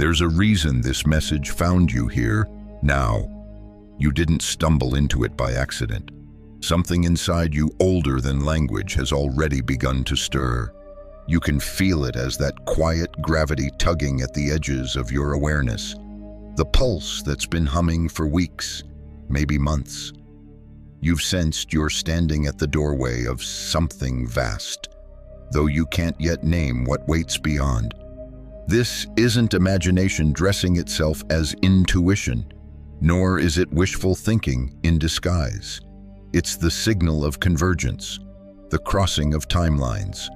There's a reason this message found you here, now. You didn't stumble into it by accident. Something inside you older than language has already begun to stir. You can feel it as that quiet gravity tugging at the edges of your awareness. The pulse that's been humming for weeks, maybe months. You've sensed you're standing at the doorway of something vast, though you can't yet name what waits beyond. This isn't imagination dressing itself as intuition, nor is it wishful thinking in disguise. It's the signal of convergence, the crossing of timelines,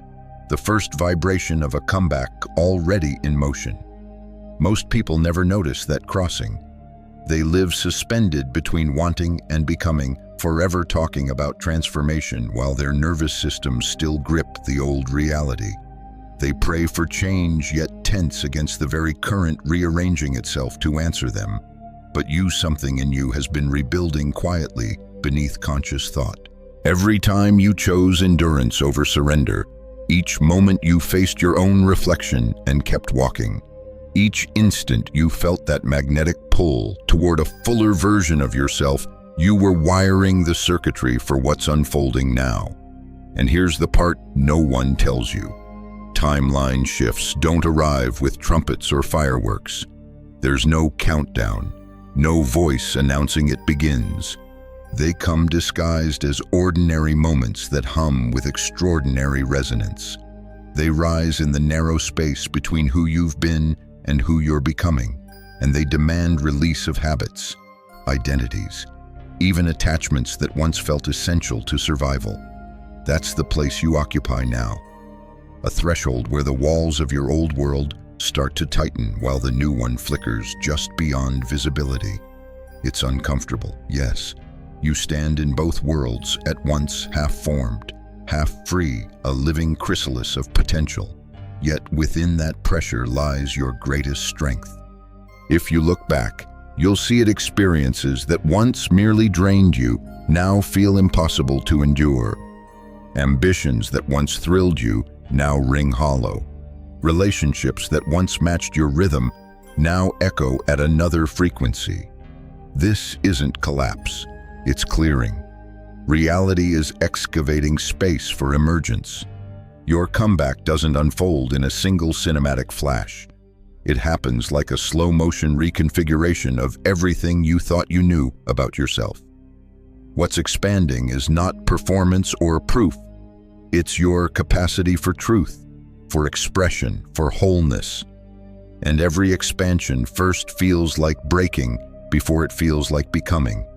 the first vibration of a comeback already in motion. Most people never notice that crossing. They live suspended between wanting and becoming, forever talking about transformation while their nervous systems still grip the old reality. They pray for change, yet tense against the very current rearranging itself to answer them. But something in you has been rebuilding quietly beneath conscious thought. Every time you chose endurance over surrender, each moment you faced your own reflection and kept walking, each instant you felt that magnetic pull toward a fuller version of yourself, you were wiring the circuitry for what's unfolding now. And here's the part no one tells you. Timeline shifts don't arrive with trumpets or fireworks. There's no countdown, no voice announcing it begins. They come disguised as ordinary moments that hum with extraordinary resonance. They rise in the narrow space between who you've been and who you're becoming, and they demand release of habits, identities, even attachments that once felt essential to survival. That's the place you occupy now, a threshold where the walls of your old world start to tighten while the new one flickers just beyond visibility. It's uncomfortable, yes. You stand in both worlds at once, half-formed, half-free, a living chrysalis of potential. Yet within that pressure lies your greatest strength. If you look back, you'll see it experiences that once merely drained you now feel impossible to endure. Ambitions that once thrilled you now ring hollow. Relationships that once matched your rhythm now echo at another frequency. This isn't collapse, it's clearing. Reality is excavating space for emergence. Your comeback doesn't unfold in a single cinematic flash. It happens like a slow-motion reconfiguration of everything you thought you knew about yourself. What's expanding is not performance or proof. It's your capacity for truth, for expression, for wholeness. And every expansion first feels like breaking before it feels like becoming.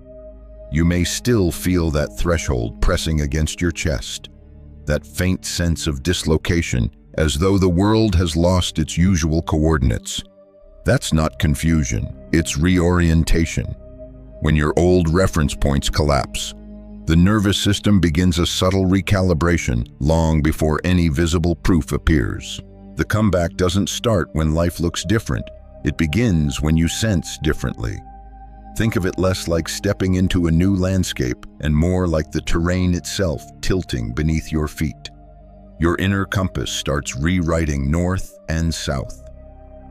You may still feel that threshold pressing against your chest, that faint sense of dislocation as though the world has lost its usual coordinates. That's not confusion, it's reorientation. When your old reference points collapse, the nervous system begins a subtle recalibration long before any visible proof appears. The comeback doesn't start when life looks different. It begins when you sense differently. Think of it less like stepping into a new landscape and more like the terrain itself tilting beneath your feet. Your inner compass starts rewriting north and south.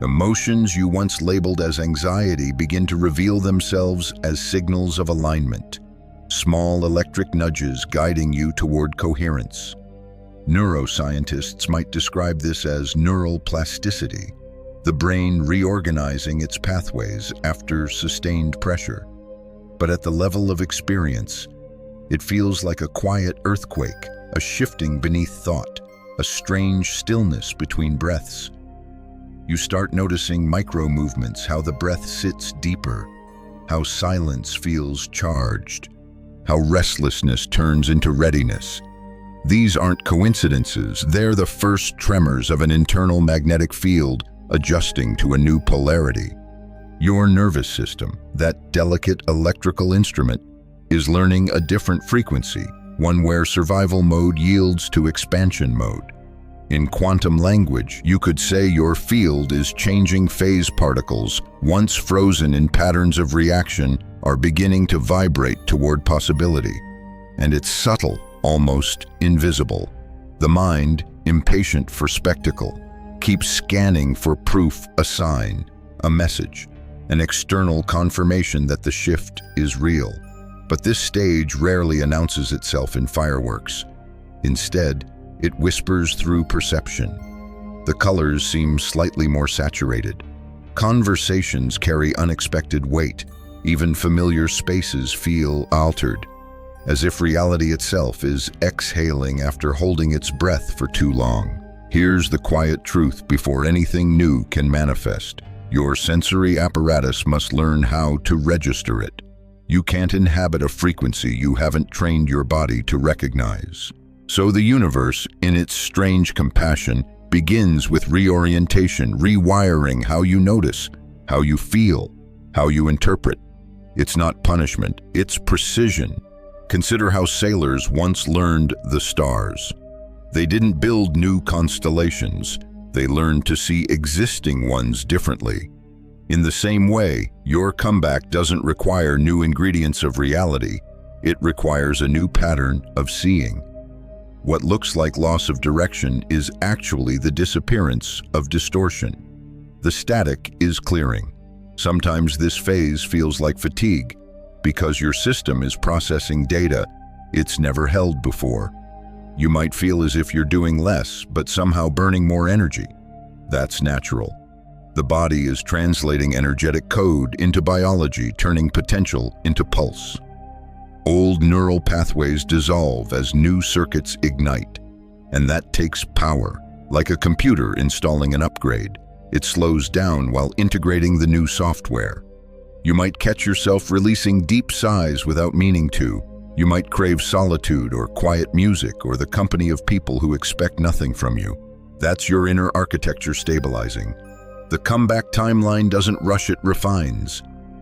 Emotions you once labeled as anxiety begin to reveal themselves as signals of alignment, small electric nudges guiding you toward coherence. Neuroscientists might describe this as neural plasticity, the brain reorganizing its pathways after sustained pressure. But at the level of experience, it feels like a quiet earthquake, a shifting beneath thought, a strange stillness between breaths. You start noticing micro-movements, how the breath sits deeper, how silence feels charged, how restlessness turns into readiness. These aren't coincidences, they're the first tremors of an internal magnetic field adjusting to a new polarity. Your nervous system, that delicate electrical instrument, is learning a different frequency, one where survival mode yields to expansion mode. In quantum language, you could say your field is changing. Phase particles, once frozen in patterns of reaction, are beginning to vibrate toward possibility. And it's subtle, almost invisible. The mind, impatient for spectacle, keeps scanning for proof, a sign. a message, an external confirmation that the shift is real. But this stage rarely announces itself in fireworks. Instead, it whispers through perception. The colors seem slightly more saturated. Conversations carry unexpected weight. Even familiar spaces feel altered, as if reality itself is exhaling after holding its breath for too long. Here's the quiet truth before anything new can manifest. Your sensory apparatus must learn how to register it. You can't inhabit a frequency you haven't trained your body to recognize. So the universe, in its strange compassion, begins with reorientation, rewiring how you notice, how you feel, how you interpret. It's not punishment, it's precision. Consider how sailors once learned the stars. They didn't build new constellations, they learned to see existing ones differently. In the same way, your comeback doesn't require new ingredients of reality, it requires a new pattern of seeing. What looks like loss of direction is actually the disappearance of distortion. The static is clearing. Sometimes this phase feels like fatigue, because your system is processing data it's never held before. You might feel as if you're doing less, but somehow burning more energy. That's natural. The body is translating energetic code into biology, turning potential into pulse. Old neural pathways dissolve as new circuits ignite, and that takes power. Like a computer installing an upgrade, it slows down while integrating the new software. You might catch yourself releasing deep sighs without meaning to. You might crave solitude or quiet music or the company of people who expect nothing from you. That's your inner architecture stabilizing. The comeback timeline doesn't rush, it refines.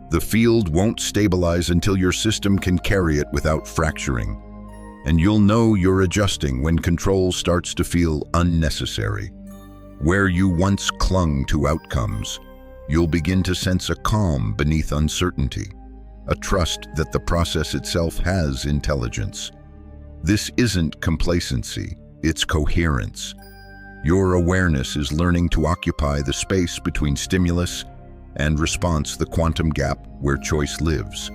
The field won't stabilize until your system can carry it without fracturing. And you'll know you're adjusting when control starts to feel unnecessary. Where you once clung to outcomes, you'll begin to sense a calm beneath uncertainty, a trust that the process itself has intelligence. This isn't complacency, it's coherence. Your awareness is learning to occupy the space between stimulus and response, the quantum gap where choice lives.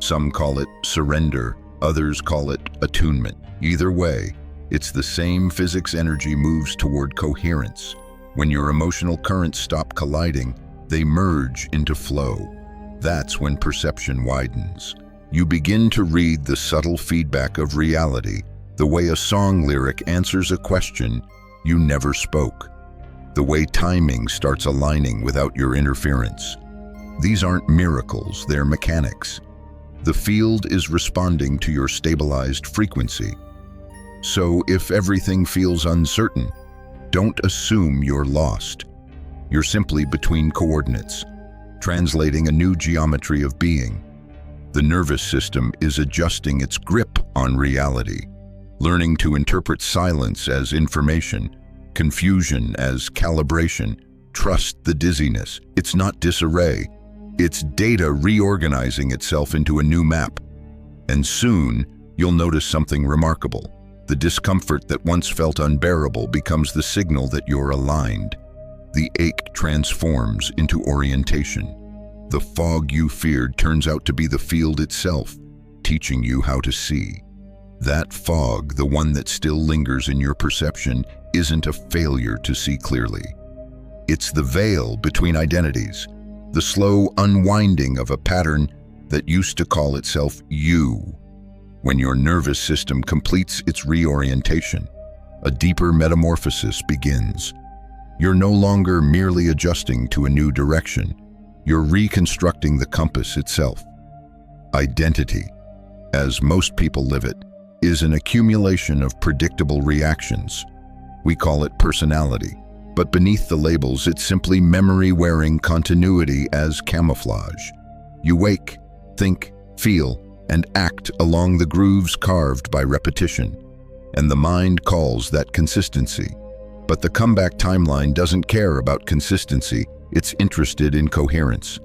Some call it surrender, others call it attunement. Either way, it's the same physics. Energy moves toward coherence. When your emotional currents stop colliding, they merge into flow. That's when perception widens. You begin to read the subtle feedback of reality, the way a song lyric answers a question you never spoke, the way timing starts aligning without your interference. These aren't miracles, they're mechanics. The field is responding to your stabilized frequency. So if everything feels uncertain, don't assume you're lost. You're simply between coordinates, translating a new geometry of being. The nervous system is adjusting its grip on reality, learning to interpret silence as information, confusion as calibration. Trust the dizziness. It's not disarray. It's data reorganizing itself into a new map. And soon, you'll notice something remarkable. The discomfort that once felt unbearable becomes the signal that you're aligned. The ache transforms into orientation. The fog you feared turns out to be the field itself, teaching you how to see. That fog, the one that still lingers in your perception, isn't a failure to see clearly. It's the veil between identities, the slow unwinding of a pattern that used to call itself you. When your nervous system completes its reorientation, a deeper metamorphosis begins. You're no longer merely adjusting to a new direction. You're reconstructing the compass itself. Identity, as most people live it, is an accumulation of predictable reactions. We call it personality, but beneath the labels, it's simply memory wearing continuity as camouflage. You wake, think, feel, and act along the grooves carved by repetition, and the mind calls that consistency. But the comeback timeline doesn't care about consistency, it's interested in coherence.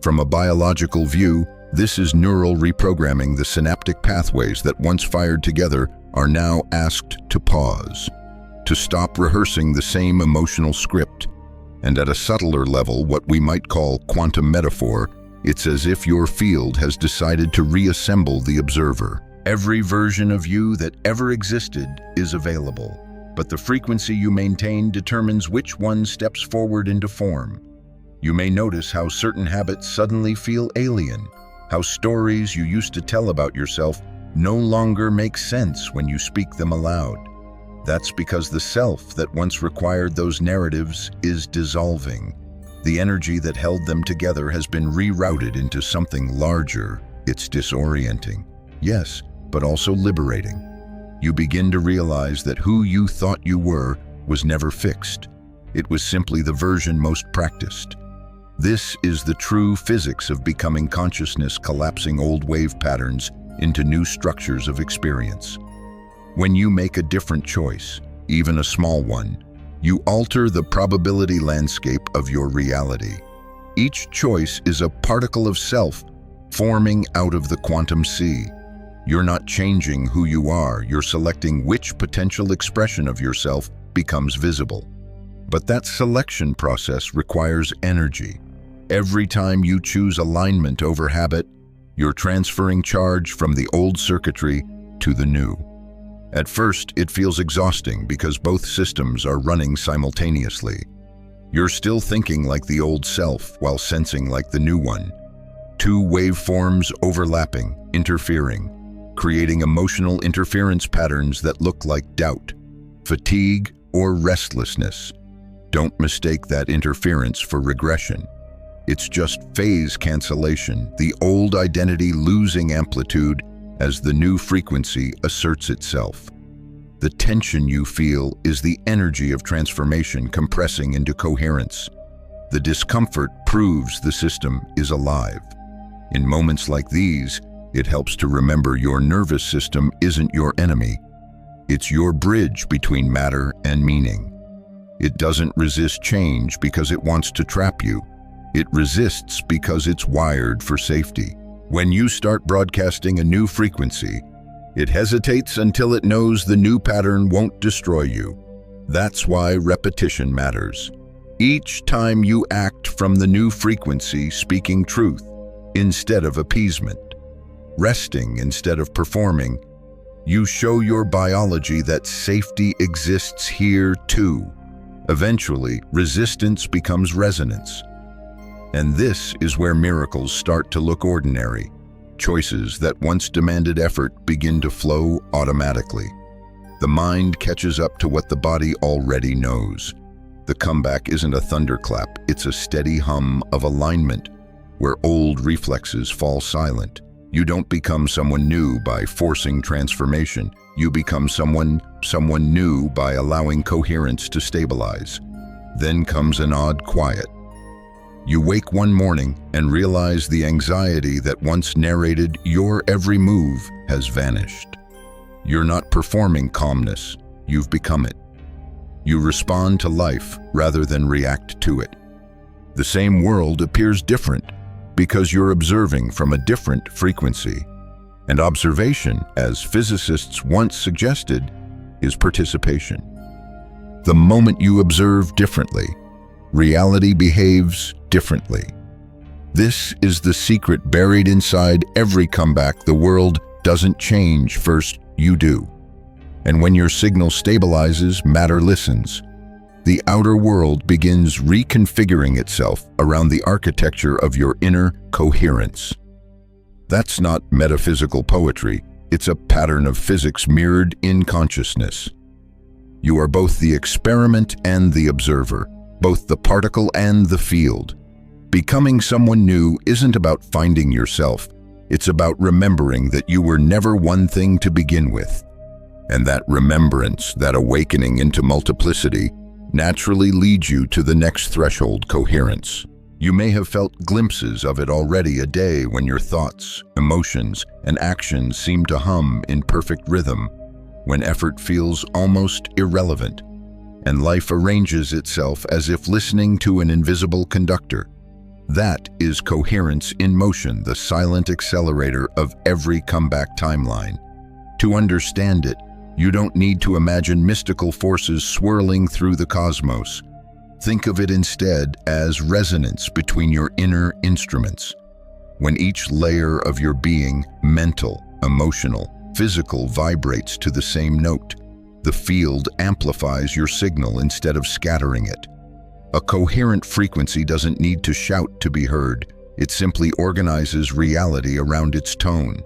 From a biological view, this is neural reprogramming. The synaptic pathways that once fired together are now asked to pause, to stop rehearsing the same emotional script. And at a subtler level, what we might call quantum metaphor, it's as if your field has decided to reassemble the observer. Every version of you that ever existed is available, but the frequency you maintain determines which one steps forward into form. You may notice how certain habits suddenly feel alien, how stories you used to tell about yourself no longer make sense when you speak them aloud. That's because the self that once required those narratives is dissolving. The energy that held them together has been rerouted into something larger. It's disorienting, yes, but also liberating. You begin to realize that who you thought you were was never fixed. It was simply the version most practiced. This is the true physics of becoming consciousness, collapsing old wave patterns into new structures of experience. When you make a different choice, even a small one, you alter the probability landscape of your reality. Each choice is a particle of self forming out of the quantum sea. You're not changing who you are, you're selecting which potential expression of yourself becomes visible. But that selection process requires energy. Every time you choose alignment over habit, you're transferring charge from the old circuitry to the new. At first, it feels exhausting because both systems are running simultaneously. You're still thinking like the old self while sensing like the new one. Two waveforms overlapping, interfering, creating emotional interference patterns that look like doubt, fatigue, or restlessness. Don't mistake that interference for regression. It's just phase cancellation, the old identity losing amplitude as the new frequency asserts itself. The tension you feel is the energy of transformation compressing into coherence. The discomfort proves the system is alive. In moments like these, it helps to remember your nervous system isn't your enemy. It's your bridge between matter and meaning. It doesn't resist change because it wants to trap you. It resists because it's wired for safety. When you start broadcasting a new frequency, it hesitates until it knows the new pattern won't destroy you. That's why repetition matters. Each time you act from the new frequency, speaking truth instead of appeasement, resting instead of performing, you show your biology that safety exists here too. Eventually, resistance becomes resonance. And this is where miracles start to look ordinary. Choices that once demanded effort begin to flow automatically. The mind catches up to what the body already knows. The comeback isn't a thunderclap, it's a steady hum of alignment, where old reflexes fall silent. You don't become someone new by forcing transformation. You become someone new by allowing coherence to stabilize. Then comes an odd quiet. You wake one morning and realize the anxiety that once narrated your every move has vanished. You're not performing calmness, you've become it. You respond to life rather than react to it. The same world appears different because you're observing from a different frequency. And observation, as physicists once suggested, is participation. The moment you observe differently, reality behaves differently. This is the secret buried inside every comeback. The world doesn't change first, you do. And when your signal stabilizes, matter listens. The outer world begins reconfiguring itself around the architecture of your inner coherence. That's not metaphysical poetry, it's a pattern of physics mirrored in consciousness. You are both the experiment and the observer, both the particle and the field. Becoming someone new isn't about finding yourself, it's about remembering that you were never one thing to begin with. And that remembrance, that awakening into multiplicity, naturally leads you to the next threshold, coherence. You may have felt glimpses of it already, a day when your thoughts, emotions, and actions seem to hum in perfect rhythm, when effort feels almost irrelevant, and life arranges itself as if listening to an invisible conductor. That is coherence in motion, the silent accelerator of every comeback timeline. To understand it, you don't need to imagine mystical forces swirling through the cosmos. Think of it instead as resonance between your inner instruments. When each layer of your being, mental, emotional, physical, vibrates to the same note, the field amplifies your signal instead of scattering it. A coherent frequency doesn't need to shout to be heard. It simply organizes reality around its tone.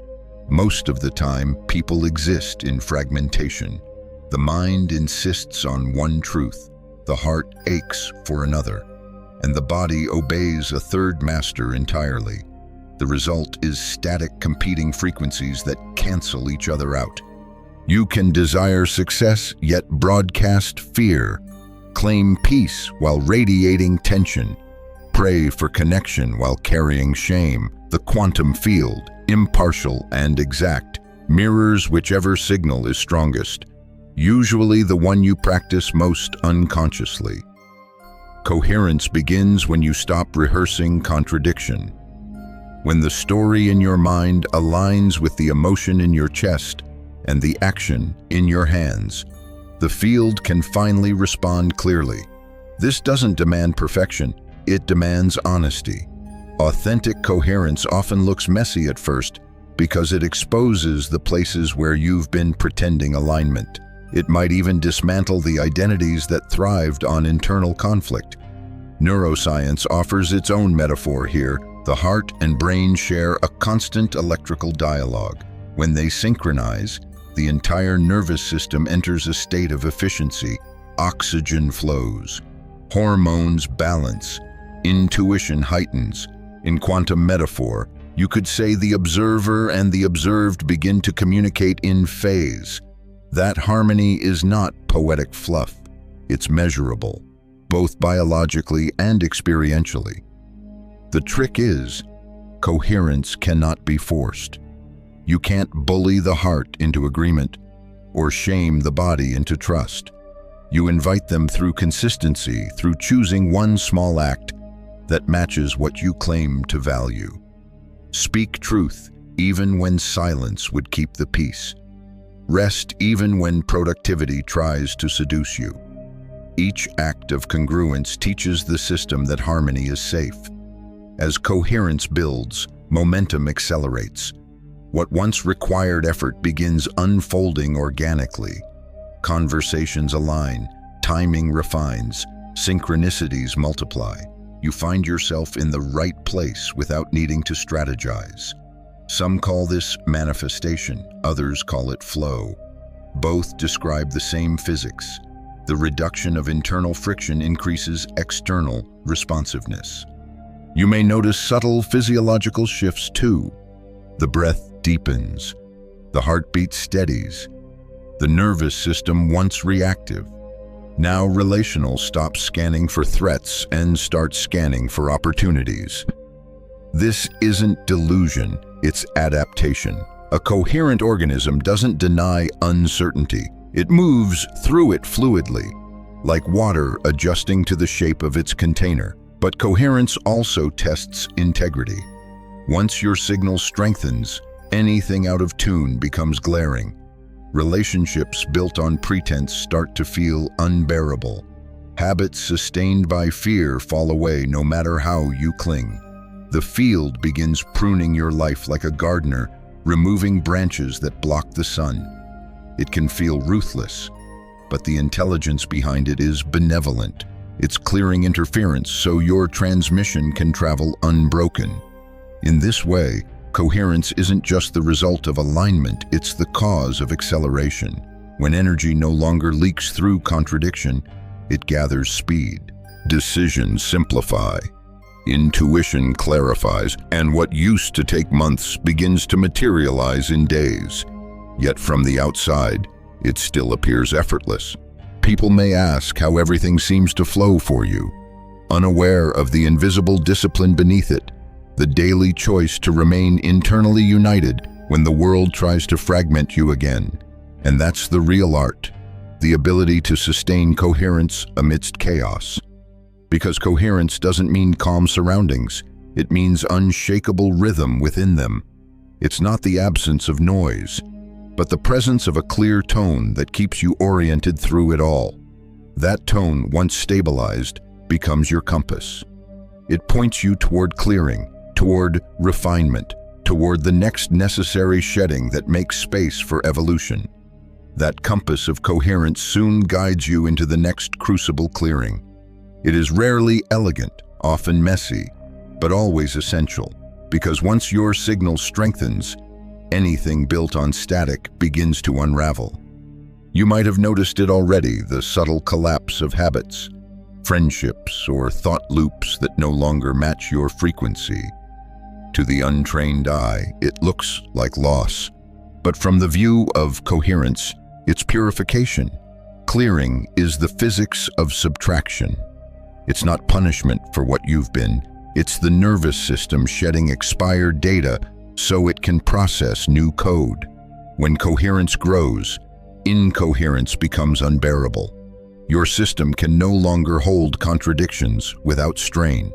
Most of the time, people exist in fragmentation. The mind insists on one truth, the heart aches for another, and the body obeys a third master entirely. The result is static competing frequencies that cancel each other out. You can desire success yet broadcast fear, claim peace while radiating tension, pray for connection while carrying shame. The quantum field, impartial and exact, mirrors whichever signal is strongest, usually the one you practice most unconsciously. Coherence begins when you stop rehearsing contradiction. When the story in your mind aligns with the emotion in your chest and the action in your hands, the field can finally respond clearly. This doesn't demand perfection, it demands honesty. Authentic coherence often looks messy at first because it exposes the places where you've been pretending alignment. It might even dismantle the identities that thrived on internal conflict. Neuroscience offers its own metaphor here. The heart and brain share a constant electrical dialogue. When they synchronize, the entire nervous system enters a state of efficiency. Oxygen flows, hormones balance, intuition heightens. In quantum metaphor, you could say the observer and the observed begin to communicate in phase. That harmony is not poetic fluff. It's measurable, both biologically and experientially. The trick is, coherence cannot be forced. You can't bully the heart into agreement or shame the body into trust. You invite them through consistency, through choosing one small act that matches what you claim to value. Speak truth even when silence would keep the peace. Rest even when productivity tries to seduce you. Each act of congruence teaches the system that harmony is safe. As coherence builds, momentum accelerates. What once required effort begins unfolding organically. Conversations align, timing refines, synchronicities multiply. You find yourself in the right place without needing to strategize. Some call this manifestation, others call it flow. Both describe the same physics. The reduction of internal friction increases external responsiveness. You may notice subtle physiological shifts too. The breath deepens, the heartbeat steadies, the nervous system once reactive, now relational stops scanning for threats and starts scanning for opportunities. This isn't delusion, it's adaptation. A coherent organism doesn't deny uncertainty. It moves through it fluidly, like water adjusting to the shape of its container. But coherence also tests integrity. Once your signal strengthens, anything out of tune becomes glaring. Relationships built on pretense start to feel unbearable. Habits sustained by fear fall away no matter how you cling. The field begins pruning your life like a gardener, removing branches that block the sun. It can feel ruthless, but the intelligence behind it is benevolent. It's clearing interference so your transmission can travel unbroken. In this way, coherence isn't just the result of alignment, it's the cause of acceleration. When energy no longer leaks through contradiction, it gathers speed. Decisions simplify. Intuition clarifies, and what used to take months begins to materialize in days. Yet from the outside, it still appears effortless. People may ask how everything seems to flow for you, unaware of the invisible discipline beneath it, the daily choice to remain internally united when the world tries to fragment you again. And that's the real art, the ability to sustain coherence amidst chaos. Because coherence doesn't mean calm surroundings, it means unshakable rhythm within them. It's not the absence of noise, but the presence of a clear tone that keeps you oriented through it all. That tone, once stabilized, becomes your compass. It points you toward clearing, toward refinement, toward the next necessary shedding that makes space for evolution. That compass of coherence soon guides you into the next crucible clearing. It is rarely elegant, often messy, but always essential, because once your signal strengthens, anything built on static begins to unravel. You might have noticed it already, the subtle collapse of habits, friendships, or thought loops that no longer match your frequency. To the untrained eye, it looks like loss, but from the view of coherence, it's purification. Clearing is the physics of subtraction. It's not punishment for what you've been, it's the nervous system shedding expired data so it can process new code. When coherence grows, incoherence becomes unbearable. Your system can no longer hold contradictions without strain.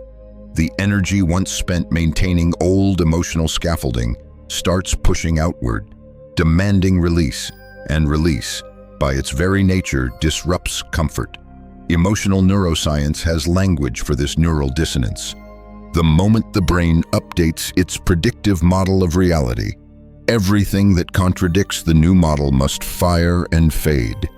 The energy once spent maintaining old emotional scaffolding starts pushing outward, demanding release, and release, by its very nature, disrupts comfort. Emotional neuroscience has language for this neural dissonance. The moment the brain updates its predictive model of reality, everything that contradicts the new model must fire and fade.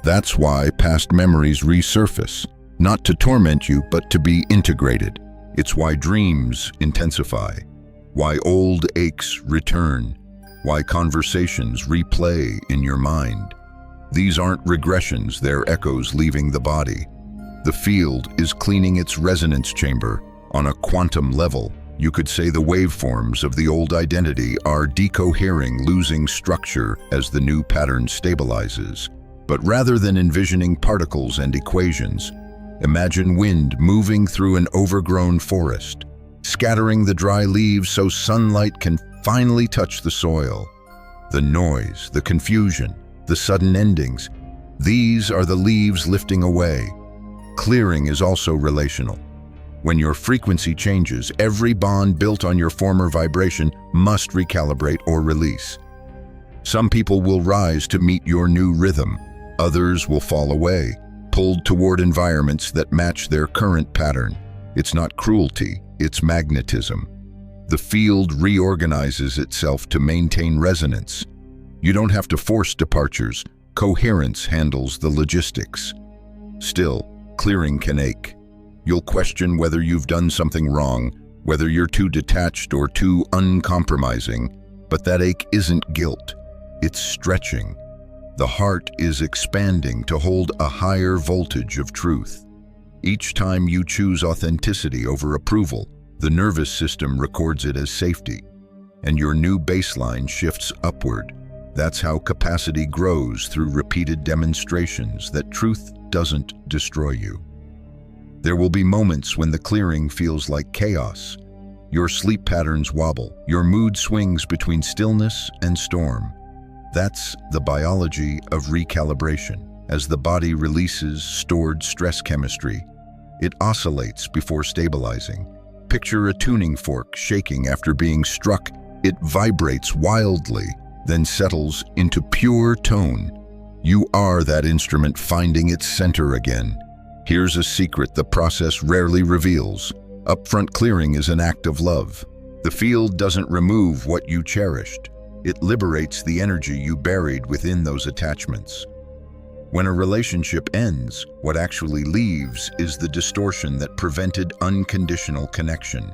That's why past memories resurface, not to torment you, but to be integrated. It's why dreams intensify, why old aches return, why conversations replay in your mind. These aren't regressions, they're echoes leaving the body. The field is cleaning its resonance chamber. On a quantum level, you could say the waveforms of the old identity are decohering, losing structure as the new pattern stabilizes. But rather than envisioning particles and equations, imagine wind moving through an overgrown forest, scattering the dry leaves so sunlight can finally touch the soil. The noise, the confusion, the sudden endings, these are the leaves lifting away. Clearing is also relational. When your frequency changes, every bond built on your former vibration must recalibrate or release. Some people will rise to meet your new rhythm. Others will fall away, pulled toward environments that match their current pattern. It's not cruelty, it's magnetism. The field reorganizes itself to maintain resonance. You don't have to force departures. Coherence handles the logistics. Still, clearing can ache. You'll question whether you've done something wrong, whether you're too detached or too uncompromising, but that ache isn't guilt. It's stretching. The heart is expanding to hold a higher voltage of truth. Each time you choose authenticity over approval, the nervous system records it as safety, and your new baseline shifts upward. That's how capacity grows, through repeated demonstrations that truth doesn't destroy you. There will be moments when the clearing feels like chaos. Your sleep patterns wobble, your mood swings between stillness and storm. That's the biology of recalibration. As the body releases stored stress chemistry, it oscillates before stabilizing. Picture a tuning fork shaking after being struck. It vibrates wildly, then settles into pure tone. You are that instrument finding its center again. Here's a secret the process rarely reveals. Upfront clearing is an act of love. The field doesn't remove what you cherished. It liberates the energy you buried within those attachments. When a relationship ends, what actually leaves is the distortion that prevented unconditional connection.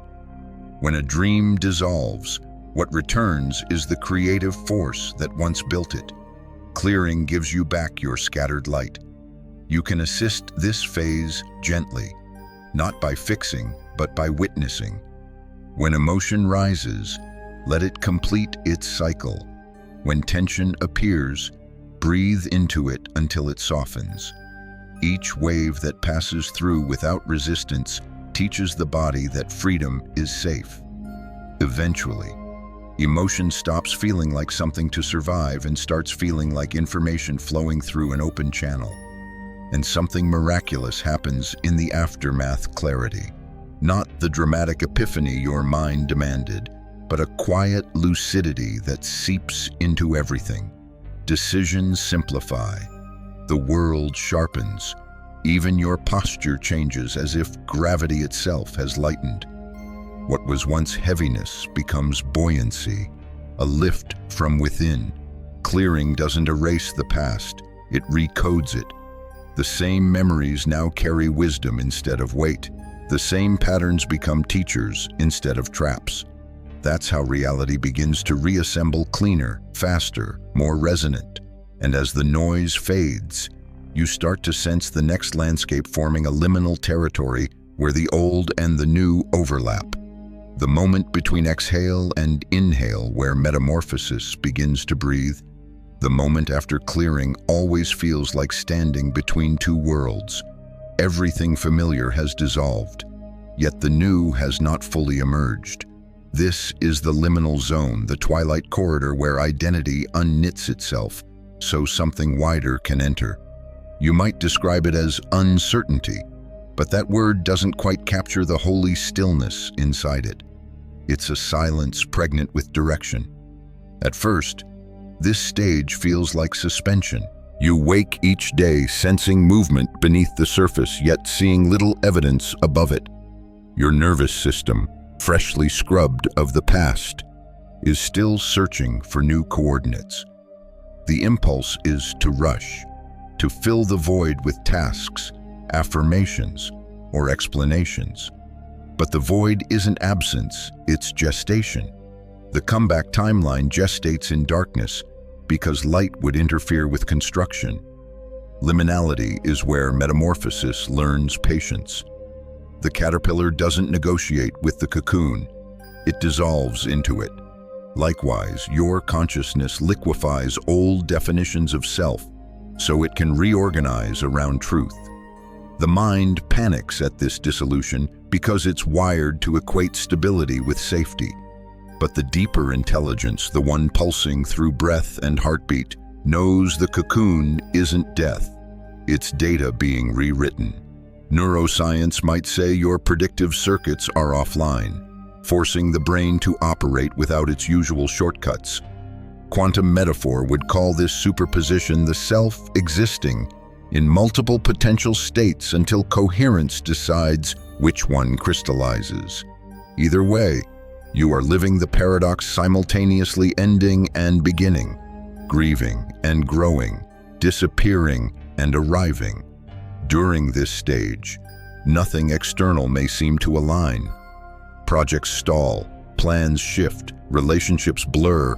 When a dream dissolves, what returns is the creative force that once built it. Clearing gives you back your scattered light. You can assist this phase gently, not by fixing, but by witnessing. When emotion rises, let it complete its cycle. When tension appears, breathe into it until it softens. Each wave that passes through without resistance teaches the body that freedom is safe. Eventually, emotion stops feeling like something to survive and starts feeling like information flowing through an open channel. And something miraculous happens in the aftermath: clarity. Not the dramatic epiphany your mind demanded, but a quiet lucidity that seeps into everything. Decisions simplify. The world sharpens. Even your posture changes as if gravity itself has lightened. What was once heaviness becomes buoyancy, a lift from within. Clearing doesn't erase the past, it recodes it. The same memories now carry wisdom instead of weight. The same patterns become teachers instead of traps. That's how reality begins to reassemble cleaner, faster, more resonant. And as the noise fades, you start to sense the next landscape forming a liminal territory where the old and the new overlap. The moment between exhale and inhale where metamorphosis begins to breathe. The moment after clearing always feels like standing between two worlds. Everything familiar has dissolved, yet the new has not fully emerged. This is the liminal zone, the twilight corridor where identity unknits itself so something wider can enter. You might describe it as uncertainty, but that word doesn't quite capture the holy stillness inside it. It's a silence pregnant with direction. At first, this stage feels like suspension. You wake each day sensing movement beneath the surface, yet seeing little evidence above it. Your nervous system, freshly scrubbed of the past, is still searching for new coordinates. The impulse is to rush, to fill the void with tasks, affirmations, or explanations. But the void isn't absence, it's gestation. The comeback timeline gestates in darkness because light would interfere with construction. Liminality is where metamorphosis learns patience. The caterpillar doesn't negotiate with the cocoon, it dissolves into it. Likewise, your consciousness liquefies old definitions of self so it can reorganize around truth. The mind panics at this dissolution because it's wired to equate stability with safety. But the deeper intelligence, the one pulsing through breath and heartbeat, knows the cocoon isn't death, it's data being rewritten. Neuroscience might say your predictive circuits are offline, forcing the brain to operate without its usual shortcuts. Quantum metaphor would call this superposition the self existing in multiple potential states until coherence decides which one crystallizes. Either way, you are living the paradox simultaneously ending and beginning, grieving and growing, disappearing and arriving. During this stage, nothing external may seem to align. Projects stall, plans shift, relationships blur.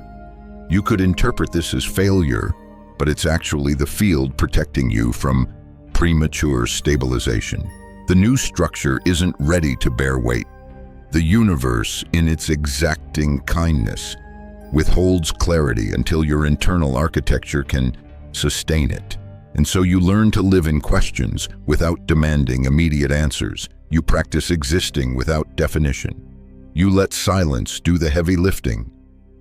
You could interpret this as failure, but it's actually the field protecting you from premature stabilization. The new structure isn't ready to bear weight. The universe, in its exacting kindness, withholds clarity until your internal architecture can sustain it. And so you learn to live in questions without demanding immediate answers. You practice existing without definition. You let silence do the heavy lifting.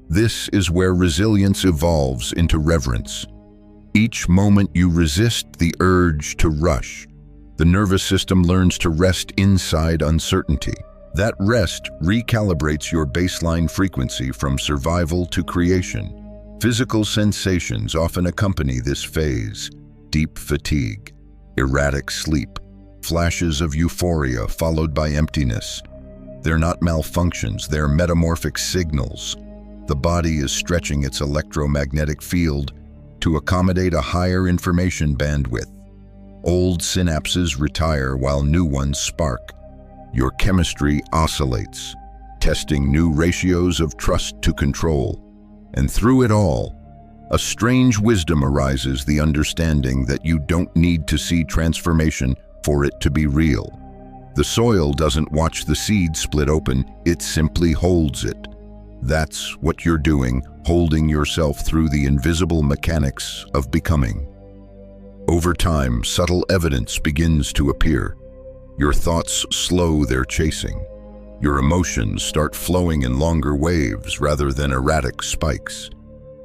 This is where resilience evolves into reverence. Each moment you resist the urge to rush, the nervous system learns to rest inside uncertainty. That rest recalibrates your baseline frequency from survival to creation. Physical sensations often accompany this phase: deep fatigue, erratic sleep, flashes of euphoria followed by emptiness. They're not malfunctions, they're metamorphic signals. The body is stretching its electromagnetic field to accommodate a higher information bandwidth. Old synapses retire while new ones spark. Your chemistry oscillates, testing new ratios of trust to control. And through it all, a strange wisdom arises, the understanding that you don't need to see transformation for it to be real. The soil doesn't watch the seed split open, it simply holds it. That's what you're doing, holding yourself through the invisible mechanics of becoming. Over time, subtle evidence begins to appear. Your thoughts slow their chasing. Your emotions start flowing in longer waves rather than erratic spikes.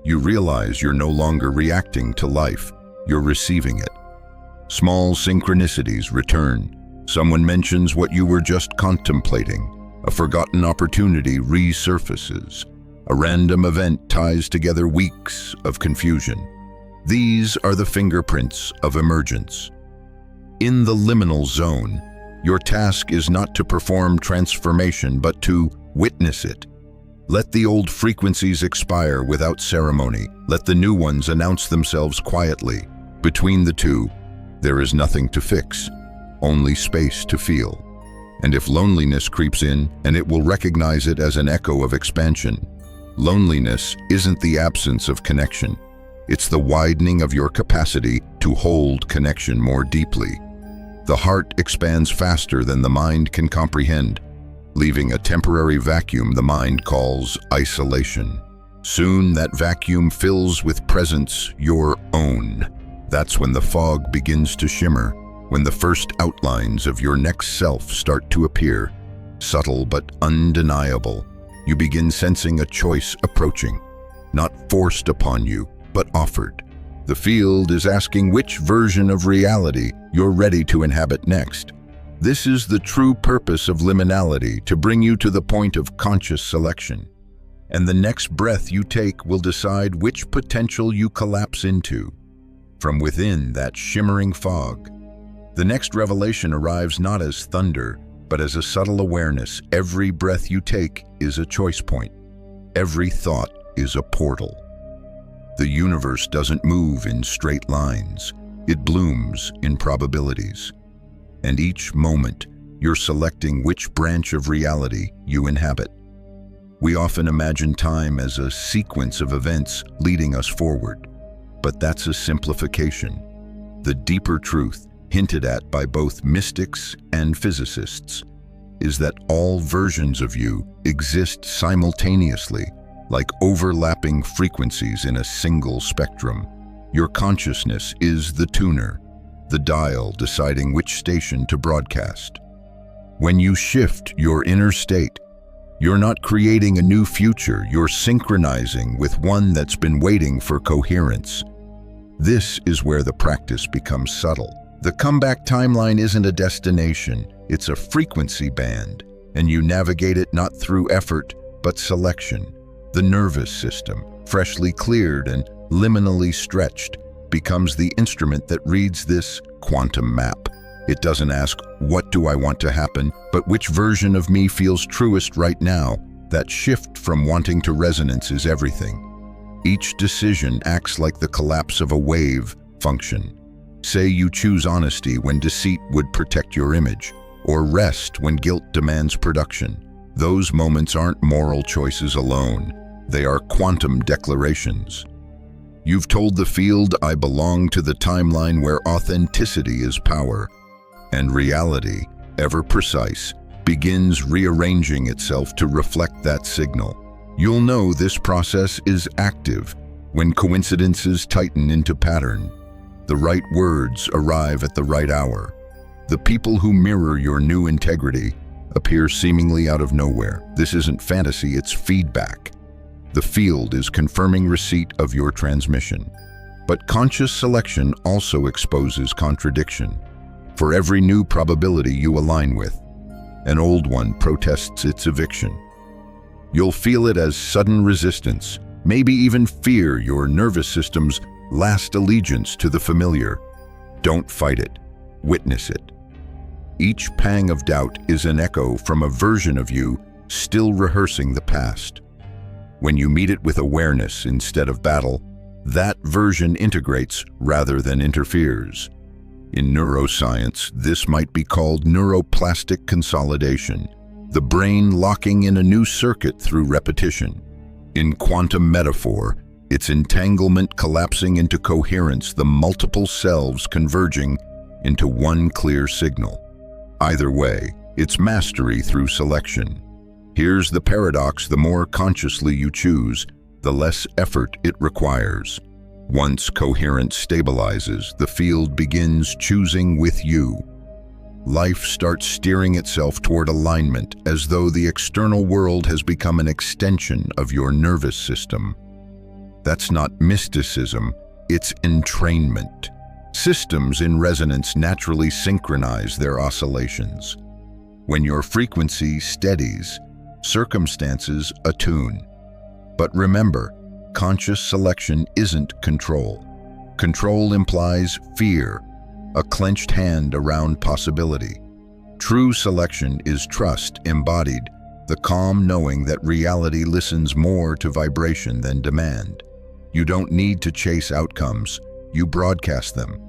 You realize you're no longer reacting to life, you're receiving it. Small synchronicities return. Someone mentions what you were just contemplating. A forgotten opportunity resurfaces. A random event ties together weeks of confusion. These are the fingerprints of emergence. In the liminal zone, your task is not to perform transformation, but to witness it. Let the old frequencies expire without ceremony. Let the new ones announce themselves quietly. Between the two, there is nothing to fix, only space to feel. And if loneliness creeps in, and it will recognize it as an echo of expansion. Loneliness isn't the absence of connection. It's the widening of your capacity to hold connection more deeply. The heart expands faster than the mind can comprehend, leaving a temporary vacuum the mind calls isolation. Soon that vacuum fills with presence, your own. That's when the fog begins to shimmer, when the first outlines of your next self start to appear, subtle but undeniable. You begin sensing a choice approaching, not forced upon you, but offered. The field is asking which version of reality you're ready to inhabit next. This is the true purpose of liminality, to bring you to the point of conscious selection. And the next breath you take will decide which potential you collapse into. From within that shimmering fog, the next revelation arrives not as thunder, but as a subtle awareness. Every breath you take is a choice point. Every thought is a portal. The universe doesn't move in straight lines. It blooms in probabilities. And each moment, you're selecting which branch of reality you inhabit. We often imagine time as a sequence of events leading us forward, but that's a simplification. The deeper truth, hinted at by both mystics and physicists, is that all versions of you exist simultaneously, like overlapping frequencies in a single spectrum. Your consciousness is the tuner, the dial deciding which station to broadcast. When you shift your inner state, you're not creating a new future, you're synchronizing with one that's been waiting for coherence. This is where the practice becomes subtle. The comeback timeline isn't a destination, it's a frequency band, and you navigate it not through effort, but selection. The nervous system, freshly cleared and liminally stretched, becomes the instrument that reads this quantum map. It doesn't ask, what do I want to happen, but which version of me feels truest right now? That shift from wanting to resonance is everything. Each decision acts like the collapse of a wave function. Say you choose honesty when deceit would protect your image, or rest when guilt demands production. Those moments aren't moral choices alone. They are quantum declarations. You've told the field, I belong to the timeline where authenticity is power, and reality, ever precise, begins rearranging itself to reflect that signal. You'll know this process is active when coincidences tighten into pattern. The right words arrive at the right hour. The people who mirror your new integrity appear seemingly out of nowhere. This isn't fantasy, it's feedback. The field is confirming receipt of your transmission. But conscious selection also exposes contradiction. For every new probability you align with, an old one protests its eviction. You'll feel it as sudden resistance, maybe even fear, your nervous system's last allegiance to the familiar. Don't fight it, witness it. Each pang of doubt is an echo from a version of you still rehearsing the past. When you meet it with awareness instead of battle, that version integrates rather than interferes. In neuroscience, this might be called neuroplastic consolidation, the brain locking in a new circuit through repetition. In quantum metaphor, it's entanglement collapsing into coherence, the multiple selves converging into one clear signal. Either way, it's mastery through selection. Here's the paradox: the more consciously you choose, the less effort it requires. Once coherence stabilizes, the field begins choosing with you. Life starts steering itself toward alignment, as though the external world has become an extension of your nervous system. That's not mysticism, it's entrainment. Systems in resonance naturally synchronize their oscillations. When your frequency steadies, circumstances attune. But remember, conscious selection isn't control. Control implies fear, a clenched hand around possibility. True selection is trust embodied, the calm knowing that reality listens more to vibration than demand. You don't need to chase outcomes, you broadcast them.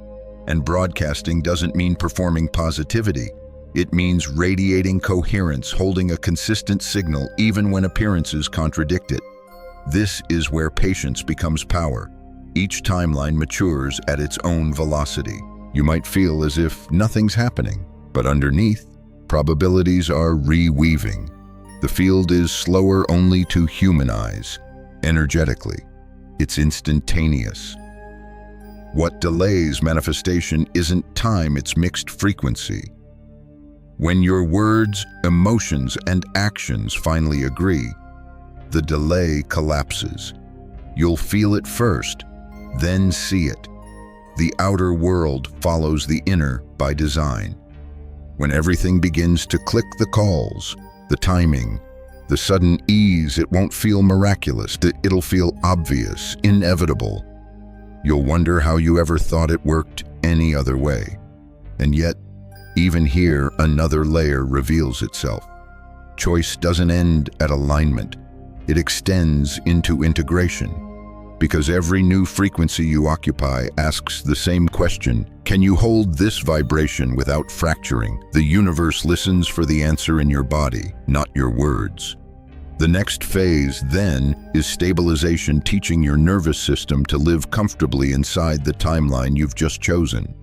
And broadcasting doesn't mean performing positivity. It means radiating coherence, holding a consistent signal even when appearances contradict it. This is where patience becomes power. Each timeline matures at its own velocity. You might feel as if nothing's happening, but underneath, probabilities are reweaving. The field is slower only to human eyes. Energetically, it's instantaneous. What delays manifestation isn't time, it's mixed frequency. When your words, emotions, and actions finally agree, the delay collapses. You'll feel it first, then see it. The outer world follows the inner by design. When everything begins to click, the calls, the timing, the sudden ease, it won't feel miraculous. It'll feel obvious, inevitable. You'll wonder how you ever thought it worked any other way. And yet, even here, another layer reveals itself. Choice doesn't end at alignment. It extends into integration. Because every new frequency you occupy asks the same question: can you hold this vibration without fracturing? The universe listens for the answer in your body, not your words. The next phase, then, is stabilization, teaching your nervous system to live comfortably inside the timeline you've just chosen.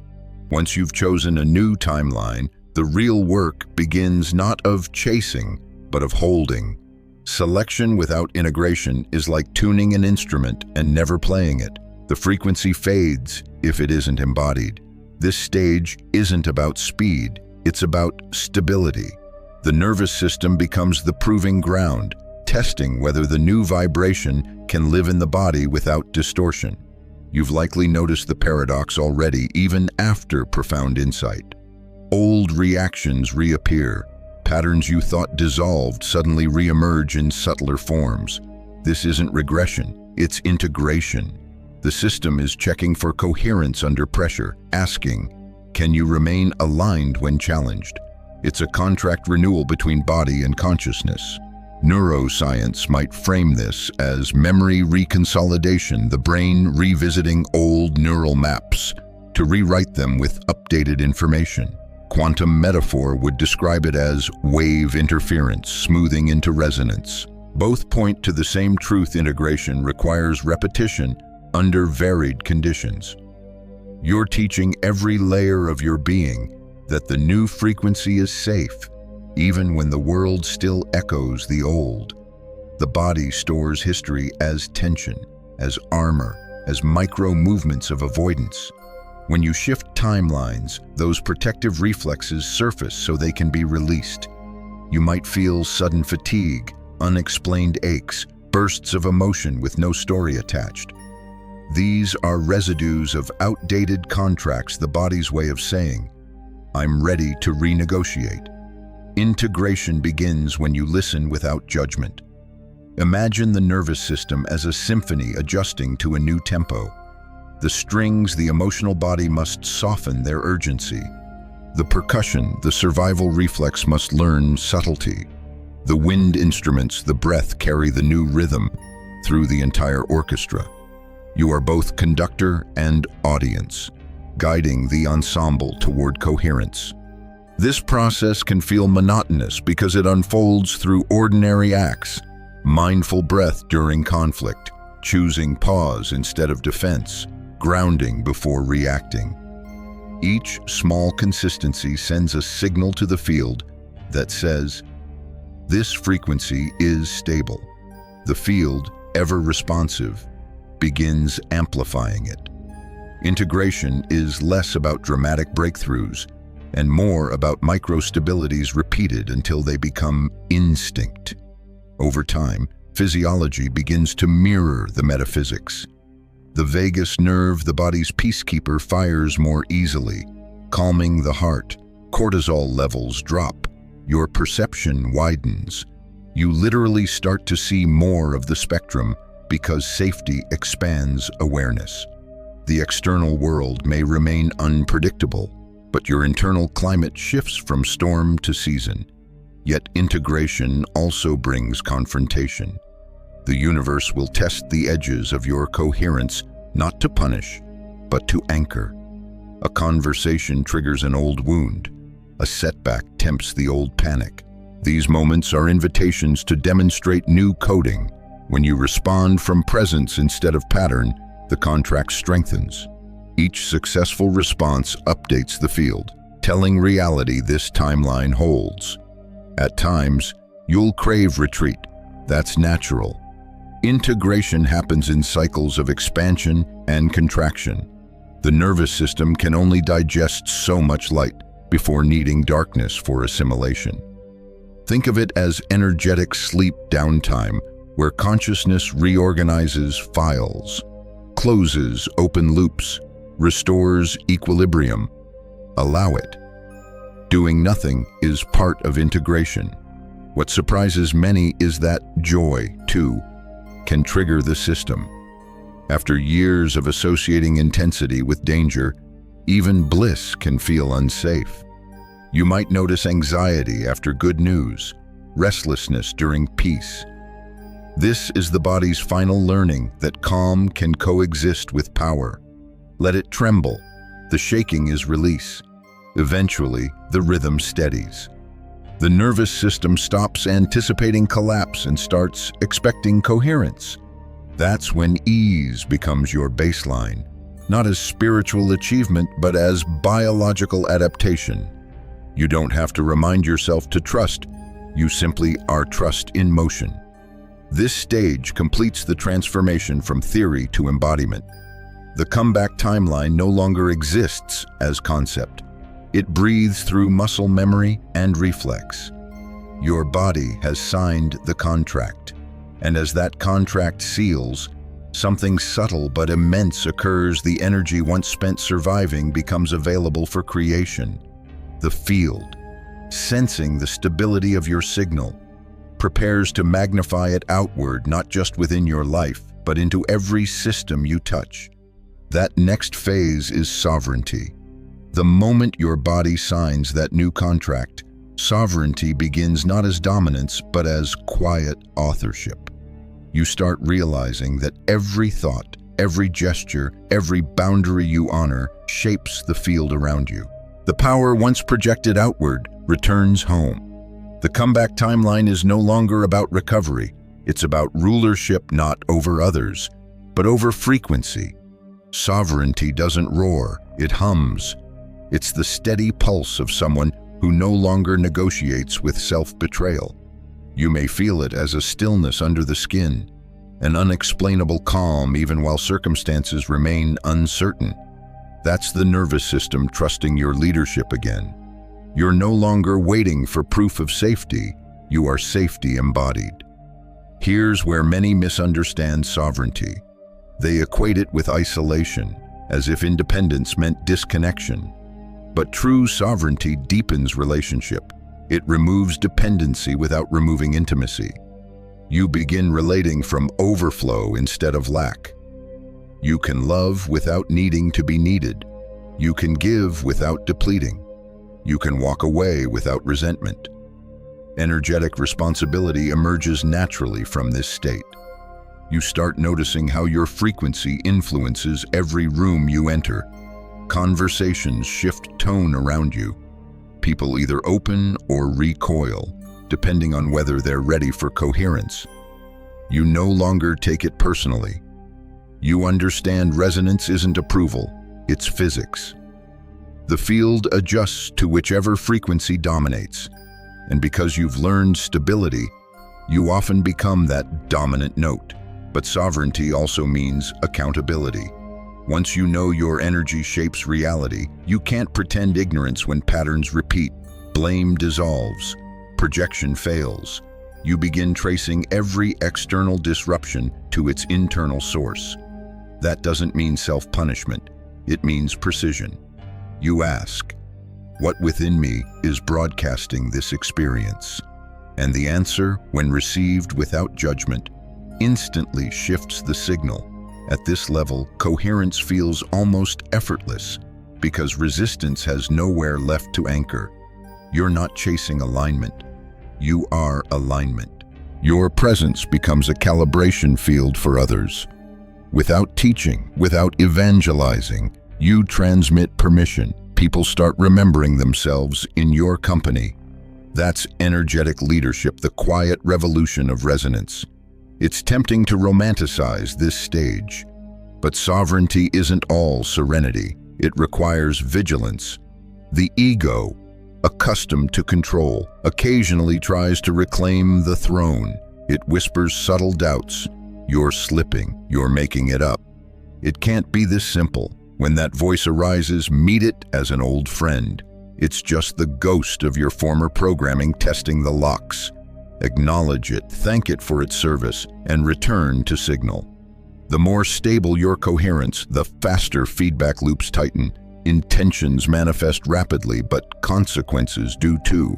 Once you've chosen a new timeline, the real work begins not of chasing, but of holding. Selection without integration is like tuning an instrument and never playing it. The frequency fades if it isn't embodied. This stage isn't about speed, it's about stability. The nervous system becomes the proving ground, testing whether the new vibration can live in the body without distortion. You've likely noticed the paradox already, even after profound insight. Old reactions reappear. Patterns you thought dissolved suddenly re-emerge in subtler forms. This isn't regression, it's integration. The system is checking for coherence under pressure, asking, can you remain aligned when challenged? It's a contract renewal between body and consciousness. Neuroscience might frame this as memory reconsolidation, the brain revisiting old neural maps to rewrite them with updated information. Quantum metaphor would describe it as wave interference, smoothing into resonance. Both point to the same truth: integration requires repetition under varied conditions. You're teaching every layer of your being that the new frequency is safe, even when the world still echoes the old. The body stores history as tension, as armor, as micro movements of avoidance. When you shift timelines, those protective reflexes surface so they can be released. You might feel sudden fatigue, unexplained aches, bursts of emotion with no story attached. These are residues of outdated contracts, the body's way of saying, I'm ready to renegotiate. Integration begins when you listen without judgment. Imagine the nervous system as a symphony adjusting to a new tempo. The strings, the emotional body must soften their urgency. The percussion, the survival reflex must learn subtlety. The wind instruments, the breath, carry the new rhythm through the entire orchestra. You are both conductor and audience, guiding the ensemble toward coherence. This process can feel monotonous because it unfolds through ordinary acts: mindful breath during conflict, choosing pause instead of defense, grounding before reacting. Each small consistency sends a signal to the field that says, this frequency is stable. The field, ever responsive, begins amplifying it. Integration is less about dramatic breakthroughs and more about micro-stabilities repeated until they become instinct. Over time, physiology begins to mirror the metaphysics. The vagus nerve, the body's peacekeeper, fires more easily, calming the heart. Cortisol levels drop. Your perception widens. You literally start to see more of the spectrum because safety expands awareness. The external world may remain unpredictable, but your internal climate shifts from storm to season. Yet integration also brings confrontation. The universe will test the edges of your coherence, not to punish, but to anchor. A conversation triggers an old wound. A setback tempts the old panic. These moments are invitations to demonstrate new coding. When you respond from presence instead of pattern, the contract strengthens. Each successful response updates the field, telling reality this timeline holds. At times, you'll crave retreat. That's natural. Integration happens in cycles of expansion and contraction. The nervous system can only digest so much light before needing darkness for assimilation. Think of it as energetic sleep downtime, where consciousness reorganizes files, closes open loops, restores equilibrium. Allow it. Doing nothing is part of integration. What surprises many is that joy, too, can trigger the system. After years of associating intensity with danger, even bliss can feel unsafe. You might notice anxiety after good news, restlessness during peace. This is the body's final learning that calm can coexist with power. Let it tremble. The shaking is release. Eventually, the rhythm steadies. The nervous system stops anticipating collapse and starts expecting coherence. That's when ease becomes your baseline, not as spiritual achievement, but as biological adaptation. You don't have to remind yourself to trust. You simply are trust in motion. This stage completes the transformation from theory to embodiment. The comeback timeline no longer exists as concept. It breathes through muscle memory and reflex. Your body has signed the contract, and as that contract seals, something subtle but immense occurs. The energy once spent surviving becomes available for creation. The field, sensing the stability of your signal, prepares to magnify it outward, not just within your life, but into every system you touch. That next phase is sovereignty. The moment your body signs that new contract, sovereignty begins not as dominance, but as quiet authorship. You start realizing that every thought, every gesture, every boundary you honor shapes the field around you. The power once projected outward returns home. The comeback timeline is no longer about recovery. It's about rulership, not over others, but over frequency. Sovereignty doesn't roar, it hums. It's the steady pulse of someone who no longer negotiates with self-betrayal. You may feel it as a stillness under the skin, an unexplainable calm even while circumstances remain uncertain. That's the nervous system trusting your leadership again. You're no longer waiting for proof of safety, you are safety embodied. Here's where many misunderstand sovereignty. They equate it with isolation, as if independence meant disconnection. But true sovereignty deepens relationship. It removes dependency without removing intimacy. You begin relating from overflow instead of lack. You can love without needing to be needed. You can give without depleting. You can walk away without resentment. Energetic responsibility emerges naturally from this state. You start noticing how your frequency influences every room you enter. Conversations shift tone around you. People either open or recoil, depending on whether they're ready for coherence. You no longer take it personally. You understand resonance isn't approval, it's physics. The field adjusts to whichever frequency dominates, and because you've learned stability, you often become that dominant note. But sovereignty also means accountability. Once you know your energy shapes reality, you can't pretend ignorance when patterns repeat. Blame dissolves, projection fails. You begin tracing every external disruption to its internal source. That doesn't mean self-punishment, it means precision. You ask, what within me is broadcasting this experience? And the answer, when received without judgment, instantly shifts the signal. At this level, coherence feels almost effortless because resistance has nowhere left to anchor. You're not chasing alignment. You are alignment. Your presence becomes a calibration field for others. Without teaching, without evangelizing, you transmit permission. People start remembering themselves in your company. That's energetic leadership, the quiet revolution of resonance. It's tempting to romanticize this stage, but sovereignty isn't all serenity. It requires vigilance. The ego, accustomed to control, occasionally tries to reclaim the throne. It whispers subtle doubts. You're slipping, you're making it up. It can't be this simple. When that voice arises, meet it as an old friend. It's just the ghost of your former programming testing the locks. Acknowledge it, thank it for its service, and return to signal. The more stable your coherence, the faster feedback loops tighten. Intentions manifest rapidly, but consequences do too.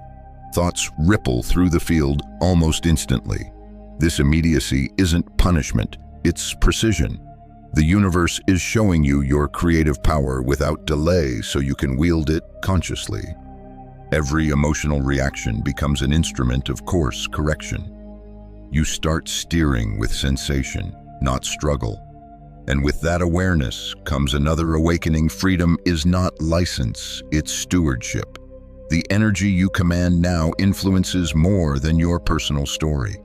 Thoughts ripple through the field almost instantly. This immediacy isn't punishment, it's precision. The universe is showing you your creative power without delay so you can wield it consciously. Every emotional reaction becomes an instrument of course correction. You start steering with sensation, not struggle. And with that awareness comes another awakening. Freedom is not license, it's stewardship. The energy you command now influences more than your personal story.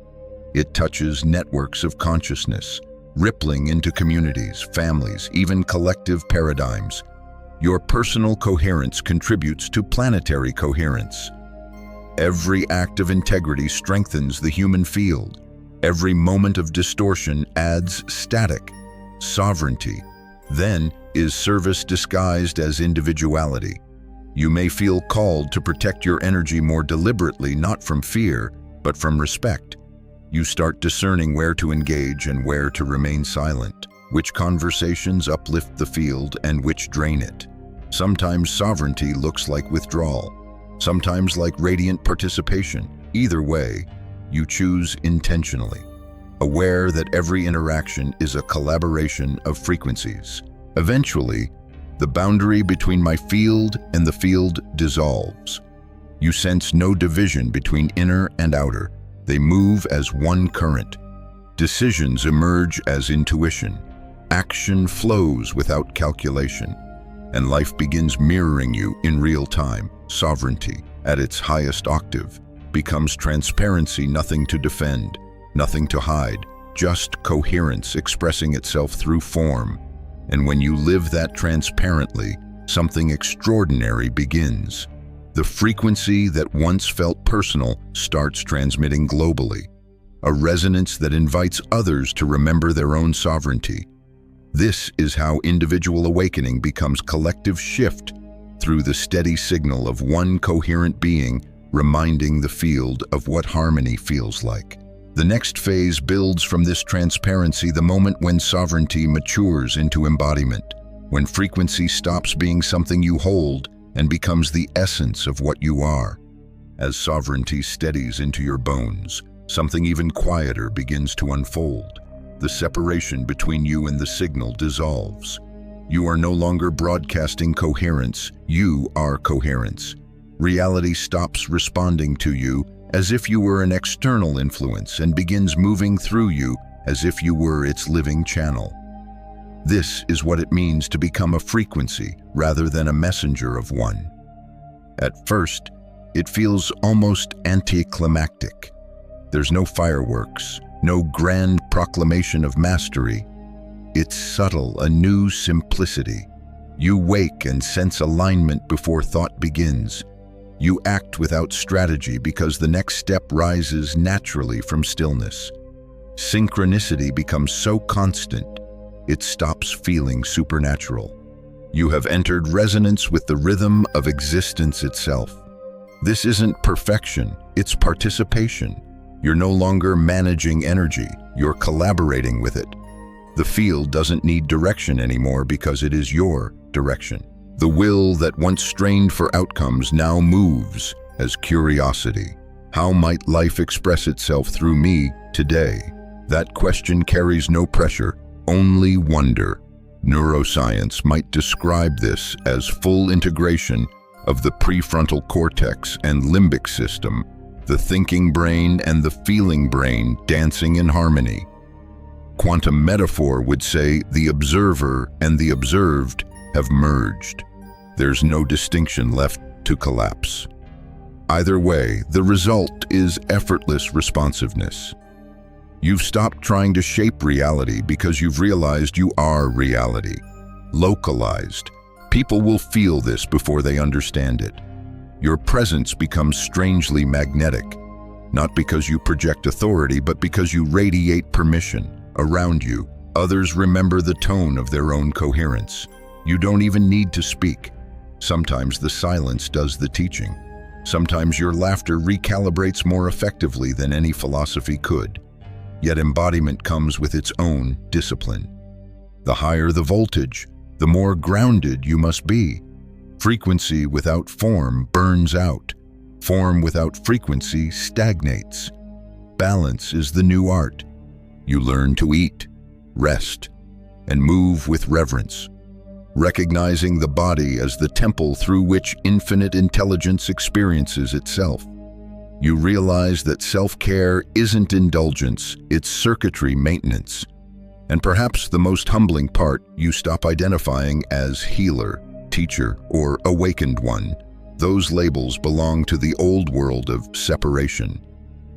It touches networks of consciousness, rippling into communities, families, even collective paradigms. Your personal coherence contributes to planetary coherence. Every act of integrity strengthens the human field. Every moment of distortion adds static. Sovereignty, then, is service disguised as individuality. You may feel called to protect your energy more deliberately, not from fear, but from respect. You start discerning where to engage and where to remain silent, which conversations uplift the field and which drain it. Sometimes sovereignty looks like withdrawal, sometimes like radiant participation. Either way, you choose intentionally, aware that every interaction is a collaboration of frequencies. Eventually, the boundary between my field and the field dissolves. You sense no division between inner and outer. They move as one current. Decisions emerge as intuition. Action flows without calculation. And life begins mirroring you in real time. Sovereignty, at its highest octave, becomes transparency, nothing to defend, nothing to hide, just coherence expressing itself through form. And when you live that transparently, something extraordinary begins. The frequency that once felt personal starts transmitting globally, a resonance that invites others to remember their own sovereignty. This is how individual awakening becomes collective shift through the steady signal of one coherent being reminding the field of what harmony feels like. The next phase builds from this transparency, the moment when sovereignty matures into embodiment, when frequency stops being something you hold and becomes the essence of what you are. As sovereignty steadies into your bones, something even quieter begins to unfold. The separation between you and the signal dissolves. You are no longer broadcasting coherence, you are coherence. Reality stops responding to you as if you were an external influence and begins moving through you as if you were its living channel. This is what it means to become a frequency rather than a messenger of one. At first, it feels almost anticlimactic. There's no fireworks, no grand proclamation of mastery. It's subtle, a new simplicity. You wake and sense alignment before thought begins. You act without strategy because the next step rises naturally from stillness. Synchronicity becomes so constant, it stops feeling supernatural. You have entered resonance with the rhythm of existence itself. This isn't perfection, it's participation. You're no longer managing energy, you're collaborating with it. The field doesn't need direction anymore because it is your direction. The will that once strained for outcomes now moves as curiosity. How might life express itself through me today? That question carries no pressure, only wonder. Neuroscience might describe this as full integration of the prefrontal cortex and limbic system, the thinking brain and the feeling brain dancing in harmony. Quantum metaphor would say the observer and the observed have merged. There's no distinction left to collapse. Either way, the result is effortless responsiveness. You've stopped trying to shape reality because you've realized you are reality. Localized. People will feel this before they understand it. Your presence becomes strangely magnetic, not because you project authority, but because you radiate permission. Around you, others remember the tone of their own coherence. You don't even need to speak. Sometimes the silence does the teaching. Sometimes your laughter recalibrates more effectively than any philosophy could. Yet embodiment comes with its own discipline. The higher the voltage, the more grounded you must be. Frequency without form burns out. Form without frequency stagnates. Balance is the new art. You learn to eat, rest, and move with reverence, recognizing the body as the temple through which infinite intelligence experiences itself. You realize that self-care isn't indulgence, it's circuitry maintenance. And perhaps the most humbling part, you stop identifying as healer, teacher, or awakened one. Those labels belong to the old world of separation.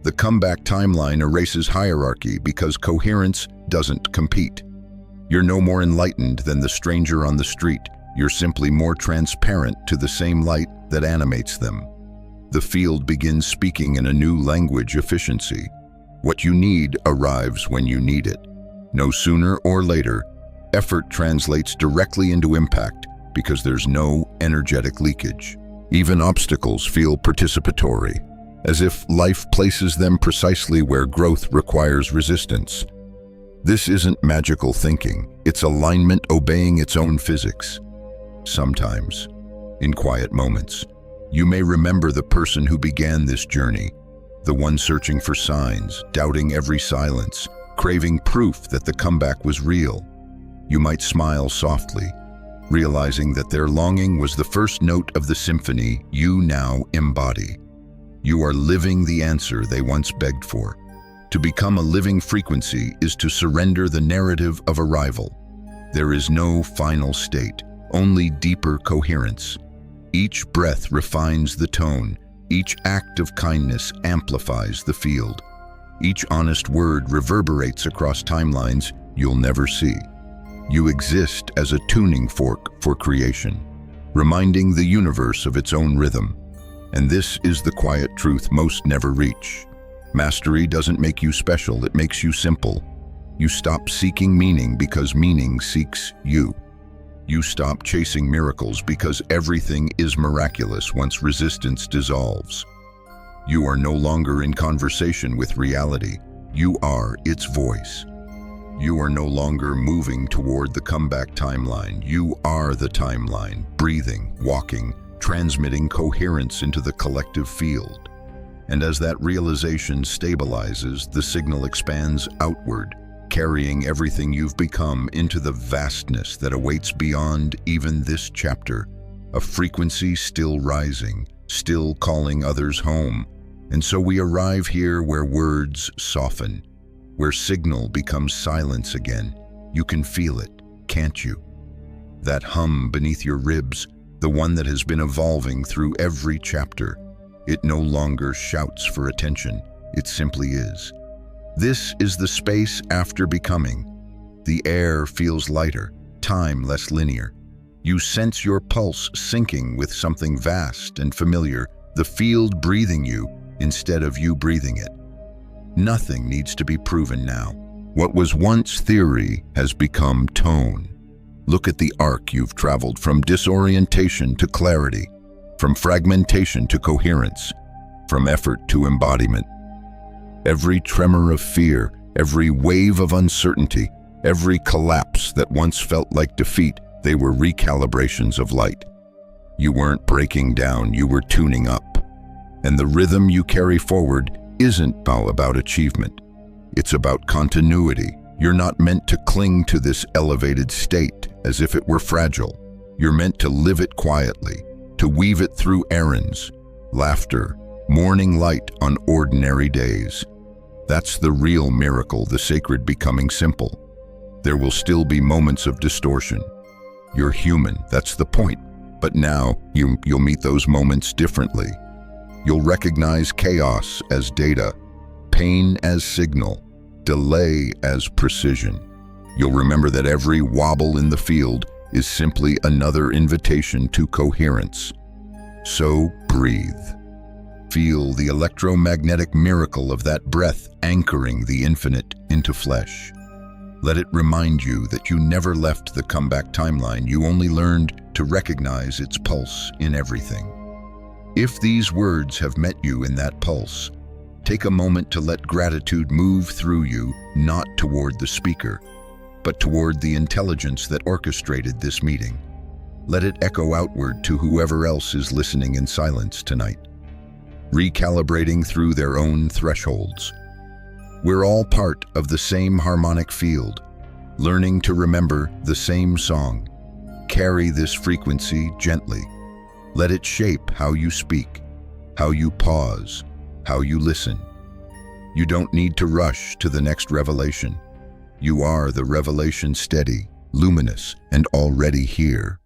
The comeback timeline erases hierarchy because coherence doesn't compete. You're no more enlightened than the stranger on the street. You're simply more transparent to the same light that animates them. The field begins speaking in a new language: efficiency. What you need arrives when you need it. No sooner or later, effort translates directly into impact because there's no energetic leakage. Even obstacles feel participatory, as if life places them precisely where growth requires resistance. This isn't magical thinking, it's alignment obeying its own physics. Sometimes, in quiet moments, you may remember the person who began this journey, the one searching for signs, doubting every silence, craving proof that the comeback was real. You might smile softly, realizing that their longing was the first note of the symphony you now embody. You are living the answer they once begged for. To become a living frequency is to surrender the narrative of arrival. There is no final state, only deeper coherence. Each breath refines the tone. Each act of kindness amplifies the field. Each honest word reverberates across timelines you'll never see. You exist as a tuning fork for creation, reminding the universe of its own rhythm. And this is the quiet truth most never reach. Mastery doesn't make you special, it makes you simple. You stop seeking meaning because meaning seeks you. You stop chasing miracles because everything is miraculous once resistance dissolves. You are no longer in conversation with reality. You are its voice. You are no longer moving toward the comeback timeline. You are the timeline, breathing, walking, transmitting coherence into the collective field. And as that realization stabilizes, the signal expands outward, carrying everything you've become into the vastness that awaits beyond even this chapter, a frequency still rising, still calling others home. And so we arrive here where words soften, where signal becomes silence again. You can feel it, can't you? That hum beneath your ribs, the one that has been evolving through every chapter. It no longer shouts for attention, it simply is. This is the space after becoming. The air feels lighter, time less linear. You sense your pulse syncing with something vast and familiar, the field breathing you instead of you breathing it. Nothing needs to be proven now. What was once theory has become tone. Look at the arc you've traveled from disorientation to clarity, from fragmentation to coherence, from effort to embodiment. Every tremor of fear, every wave of uncertainty, every collapse that once felt like defeat, they were recalibrations of light. You weren't breaking down, you were tuning up. And the rhythm you carry forward isn't about achievement. It's about continuity. You're not meant to cling to this elevated state as if it were fragile. You're meant to live it quietly, to weave it through errands, laughter, morning light on ordinary days. That's the real miracle, the sacred becoming simple. There will still be moments of distortion. You're human, that's the point. But now, you'll meet those moments differently. You'll recognize chaos as data, pain as signal, delay as precision. You'll remember that every wobble in the field is simply another invitation to coherence. So breathe. Feel the electromagnetic miracle of that breath anchoring the infinite into flesh. Let it remind you that you never left the comeback timeline, you only learned to recognize its pulse in everything. If these words have met you in that pulse, take a moment to let gratitude move through you, not toward the speaker, but toward the intelligence that orchestrated this meeting. Let it echo outward to whoever else is listening in silence tonight, recalibrating through their own thresholds. We're all part of the same harmonic field, learning to remember the same song. Carry this frequency gently. Let it shape how you speak, how you pause, how you listen. You don't need to rush to the next revelation. You are the revelation, steady, luminous, and already here.